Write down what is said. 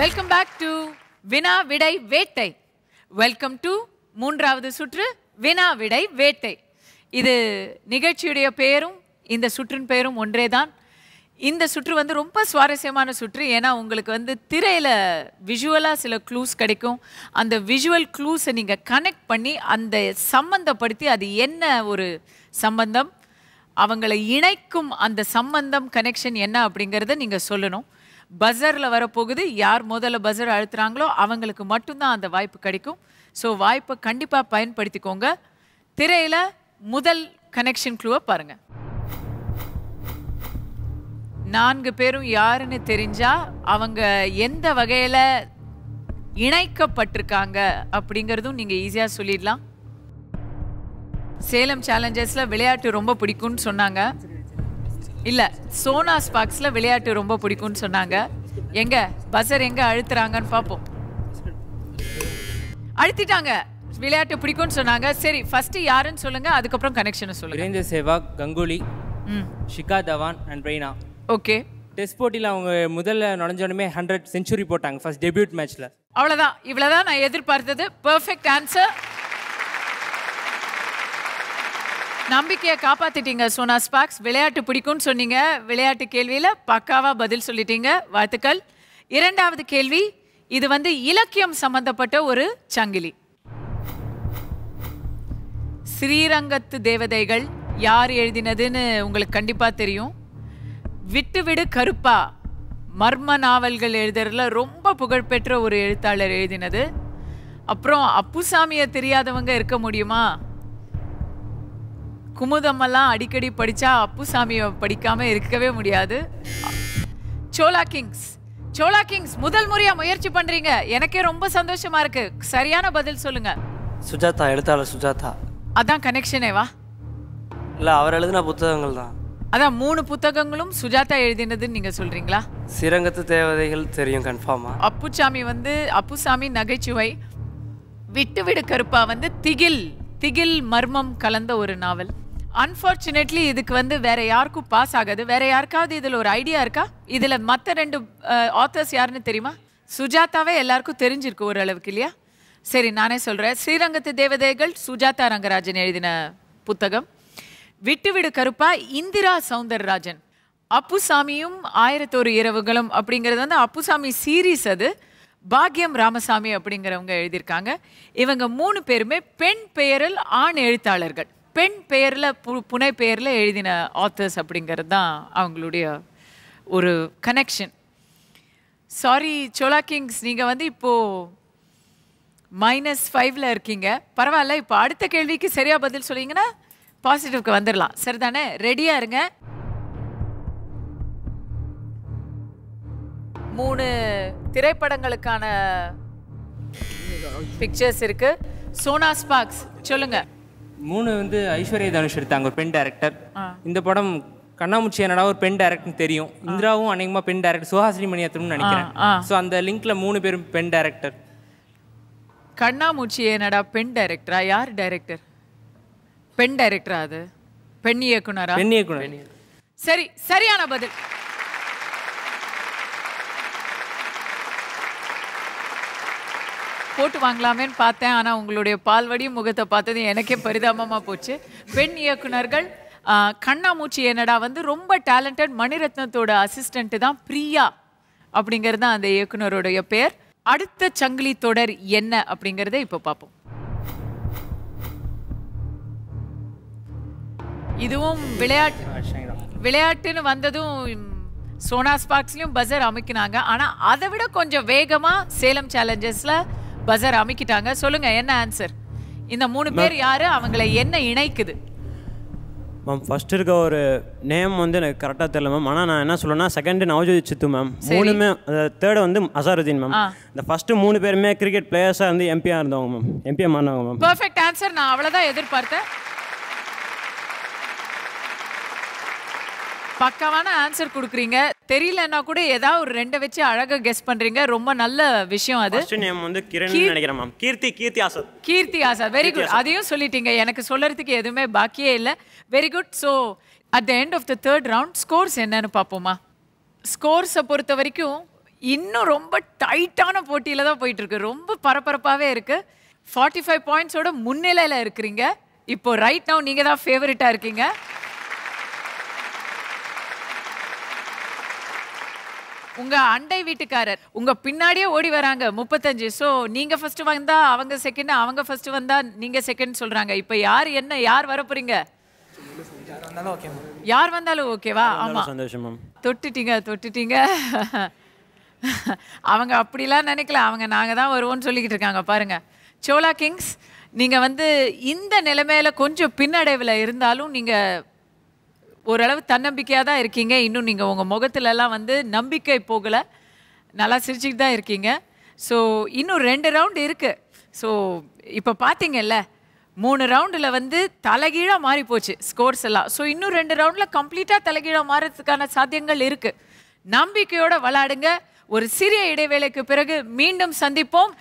Welcome back to வினா விடை வேட்டை. வெல்கம் டு மூன்றாவது சுற்று வினா விடை வேட்டை. இது நிகழ்ச்சியுடைய பெயரும் இந்த சுற்றின் பெயரும் ஒன்றேதான். இந்த சுற்று வந்து ரொம்ப சுவாரஸ்யமான சுற்று. ஏன்னா உங்களுக்கு வந்து திரையில் விஷுவலாக சில க்ளூஸ் கிடைக்கும். அந்த விஷுவல் க்ளூஸை நீங்கள் கனெக்ட் பண்ணி அந்த சம்பந்தப்படுத்தி அது என்ன ஒரு சம்பந்தம், அவங்களை இணைக்கும் அந்த சம்பந்தம் கனெக்ஷன் என்ன அப்படிங்கிறத நீங்கள் சொல்லணும். பஸரில் வரப்போகுது. யார் முதல்ல பஸர் அழுத்துறாங்களோ அவங்களுக்கு மட்டும்தான் அந்த வாய்ப்பு கிடைக்கும். ஸோ வாய்ப்பை கண்டிப்பாக பயன்படுத்திக்கோங்க. திரையில் முதல் கனெக்ஷன் க்ளூவை பாருங்கள். 4 பேரும் யாருன்னு தெரிஞ்சா அவங்க எந்த வகையில் இணைக்கப்பட்டிருக்காங்க அப்படிங்கிறதும் நீங்கள் ஈஸியாக சொல்லிடலாம். சேலம் சேலஞ்சர்ஸில் விளையாட்டு ரொம்ப பிடிக்கும்னு சொன்னாங்க. இல்லை, சோனா ஸ்பார்க்ஸில் விளையாட்டு ரொம்ப பிடிக்கும்னு சொன்னாங்க. எங்க பஸர் எங்கே அழுத்துறாங்கன்னு பார்ப்போம். அழுத்திட்டாங்க. விளையாட்டு பிடிக்கும்னு சொன்னாங்க. சரி, ஃபஸ்ட்டு யாருன்னு சொல்லுங்கள், அதுக்கப்புறம் கனெக்ஷனை சொல்லுங்கள். Virender Sehwag, Ganguly, Shikhar Dhawan and Raina. Okay. Test போட்டியில் அவங்க முதல்ல நுழைஞ்சோடனே 100 செஞ்சுரி போட்டாங்க ஃபர்ஸ்ட் டெபியூட் மேட்ச்சில். அவ்வளோதான், இவ்வளோதான் நான் எதிர்பார்த்தது. Perfect answer. நம்பிக்கையை காப்பாற்றிட்டீங்க சோனா ஸ்பார்க்ஸ். விளையாட்டு பிடிக்கும்னு சொன்னீங்க. விளையாட்டு கேள்வியில் பக்காவாக பதில் சொல்லிட்டீங்க. வாழ்த்துக்கள். இரண்டாவது கேள்வி, இது வந்து இலக்கியம் சம்பந்தப்பட்ட ஒரு சங்கிலி. ஸ்ரீரங்கத்து தேவதைகள் யார் எழுதினதுன்னு உங்களுக்கு கண்டிப்பாக தெரியும். விட்டுவிடு கருப்பா மர்ம நாவல்கள் எழுதுறதுல ரொம்ப புகழ்பெற்ற ஒரு எழுத்தாளர் எழுதினது. அப்புறம் அப்புசாமியை தெரியாதவங்க இருக்க முடியுமா? குமுதமெல்லாம் அடிக்கடி படித்தா அப்புசாமியை படிக்காமல் இருக்கவே முடியாது. சோலா கிங்ஸ். சோலா கிங்ஸ் முதல் முறையாக முயற்சி பண்ணுறீங்க. எனக்கே ரொம்ப சந்தோஷமாக இருக்கு. சரியான பதில் சொல்லுங்க. சுஜாதா, எழுத்தாளர் சுஜாதா. அதான் கனெக்ஷனேவா? இல்லை, அவர் எழுதின புத்தகங்கள் தான். அதான் 3 புத்தகங்களும் சுஜாதா எழுதினதுன்னு நீங்கள் சொல்கிறீங்களா? ஸ்ரீரங்கத்து தேவதைகள் தெரியும் கன்ஃபார்மா. அப்புசாமி நகைச்சுவை. விட்டுவிடு கருப்பா வந்து திகில் மர்மம் கலந்த ஒரு நாவல். அன்ஃபார்ச்சுனேட்லி இதுக்கு வந்து வேற யாருக்கும் பாஸ் ஆகாது. வேற யாருக்காவது இதில் ஒரு ஐடியா இருக்கா? இதில் மற்ற 2 ஆத்தர்ஸ் யாருன்னு தெரியுமா? சுஜாதாவே எல்லாருக்கும் தெரிஞ்சிருக்கு ஓரளவுக்கு, இல்லையா? சரி, நானே சொல்கிறேன். ஸ்ரீரங்கத்து தேவதைகள் சுஜாதா ரங்கராஜன் எழுதின புத்தகம். விட்டுவிடு கருப்பா இந்திரா சௌந்தரராஜன். அப்புசாமியும் 1001 இரவுகளும் அப்படிங்கிறது வந்து அப்புசாமி சீரீஸ். அது பாக்யம் ராமசாமி அப்படிங்கிறவங்க எழுதியிருக்காங்க. இவங்க 3 பேருமே பெண் பெயரில் ஆண் எழுத்தாளர்கள். பெண் பெயரில் புனை பெயரில் எழுதின ஆத்தர்ஸ் அப்படிங்கிறது தான் அவங்களுடைய ஒரு கனெக்ஷன். சாரி சோலா கிங்ஸ், நீங்கள் வந்து இப்போது -5ல் இருக்கீங்க. பரவாயில்ல. இப்போ அடுத்த கேள்விக்கு சரியாக பதில் சொல்லிங்கன்னா பாசிட்டிவ்க்கு வந்துடலாம். சரிதானே? ரெடியாக இருங்க. 3 திரைப்படங்களுக்கான பிக்சர்ஸ் இருக்கு. சோனா ஸ்பார்க்ஸ் சொல்லுங்க. 3 வந்து ஐஸ்வர்யா தனுஷ் எடுத்தாங்க, ஒரு பெண் டைரக்டர். இந்த படம் கண்ணாமூச்சி என்னடா ஒரு பெண் டைரக்டர் தெரியும். இந்திராவும் அநேகமாக பெண் டைரக்டர், சுஹாசினி மணியத்தனும் நினைக்கிறேன். ஸோ அந்த லிங்க்ல 3 பேரும் பெண் டைரக்டர். கண்ணாமூச்சி என்னடா பெண் டைரக்டரா? யார் டைரக்டர்? பெண் டைரக்டரா? அது பெண் இயக்குனரா? பெண் இயக்குனர். சரி, சரியான பதில். போட்டு வாங்கலாமேன்னு பார்த்தேன். ஆனால் உங்களுடைய பால்வடி முகத்தை பார்த்தது எனக்கே பரிதாபமாக போச்சு. பெண் இயக்குனர்கள். கண்ணாமூச்சி என்னடா வந்து ரொம்ப டேலண்டட். மணிரத்னத்தோட அசிஸ்டண்ட்டு தான் பிரியா அப்படிங்கிறது தான் அந்த இயக்குனருடைய பேர். அடுத்த சங்கிலி தொடர் என்ன அப்படிங்கிறத இப்போ பார்ப்போம். இதுவும் விளையாட்டுன்னு வந்ததும் சோனா ஸ்பார்க்ஸ்லையும் பஸர் அமைக்கினாங்க. ஆனால் அதை விட கொஞ்சம் வேகமாக சேலம் சேலஞ்சர்ஸில் பஸர் அமைக்கிட்டாங்க. சொல்லுங்கள், என்ன ஆன்சர்? இந்த 3 பேர் யார்? அவங்கள என்ன இணைக்குது? மேம், ஃபர்ஸ்ட் இருக்க ஒரு நேம் வந்து எனக்கு கரெக்டாக தெரியல மேம். ஆனால் நான் என்ன சொல்லுவேன்னா, செகண்ட் நவஜோத் சித்து மேம். 3மே, தேர்டு வந்து அசாருதீன் மேம். இந்த ஃபர்ஸ்ட் 3 பேருமே கிரிக்கெட் பிளேயர்ஸாக வந்து எம்பியாக இருந்தவங்க மேம். எம்பியாக மாறினவங்க மேம். Perfect answer. நான் அவ்வளோதான் எதிர்பார்த்தேன். பக்காவான ஆன்சர் கொடுக்குறீங்க. தெரியலன்னா கூட ஏதாவது ஒரு 2 வச்சு அழகாக கெஸ் பண்ணுறீங்க. ரொம்ப நல்ல விஷயம் அது. ஃபர்ஸ்ட் நேம் வந்து கிரண் நினைக்கிறேன் ma'am. Keerthi Azad. Keerthi Azad. Very good. அதையும் சொல்லிட்டீங்க. எனக்கு சொல்கிறதுக்கு எதுவுமே பாக்கியே இல்லை. Very good. So at the end of the 3rd round scores என்னன்னு பார்ப்போமா? ஸ்கோர்ஸை பொறுத்த வரைக்கும் இன்னும் ரொம்ப டைட்டான போட்டியில தான் போயிட்டு இருக்கு. ரொம்ப பரபரப்பாவே இருக்கு. 45 பாயிண்ட்ஸோட முன்னிலையில இருக்கிறீங்க. இப்போ ரைட் நவ் நீங்க தான் ஃபேவரட்டா இருக்கீங்க. உங்க அண்டை வீட்டுக்காரர் உங்க பின்னாடியே ஓடி வராங்க 35. ஸோ நீங்க ஃபர்ஸ்ட் வந்தா அவங்க செகண்ட், அவங்க ஃபர்ஸ்ட் வந்தா நீங்க செகண்ட் சொல்றாங்க. இப்போ யார் வர போறீங்க? யார் வந்தாலும் ஓகேவா? ஆமா, சந்தோஷம் மேம். தொட்டுட்டீங்க. அவங்க அப்படிலாம் நினைக்கல. அவங்க நாங்க தான் வருவோம்னு சொல்லிக்கிட்டு இருக்காங்க. பாருங்க, சோலா கிங்ஸ், நீங்க வந்து இந்த நிலைமையில கொஞ்சம் பின்னடைவில் இருந்தாலும் நீங்க ஓரளவு தன்னம்பிக்கையாக தான் இருக்கீங்க. இன்னும் நீங்கள் உங்கள் முகத்துலலாம் வந்து நம்பிக்கை போகலை, நல்லா சிரிச்சுக்கிட்டு தான் இருக்கீங்க. ஸோ இன்னும் 2 ரவுண்டு இருக்குது. ஸோ இப்போ பார்த்தீங்கல்ல, 3 ரவுண்டில் வந்து தலைகீழாக மாறி போச்சு ஸ்கோர்ஸ் எல்லாம். ஸோ இன்னும் 2 ரவுண்டில் கம்ப்ளீட்டாக தலைகீழாக மாறதுக்கான சாத்தியங்கள் இருக்குது. நம்பிக்கையோடு விளையாடுங்க. ஒரு சிறிய இடைவேளைக்கு பிறகு மீண்டும் சந்திப்போம்.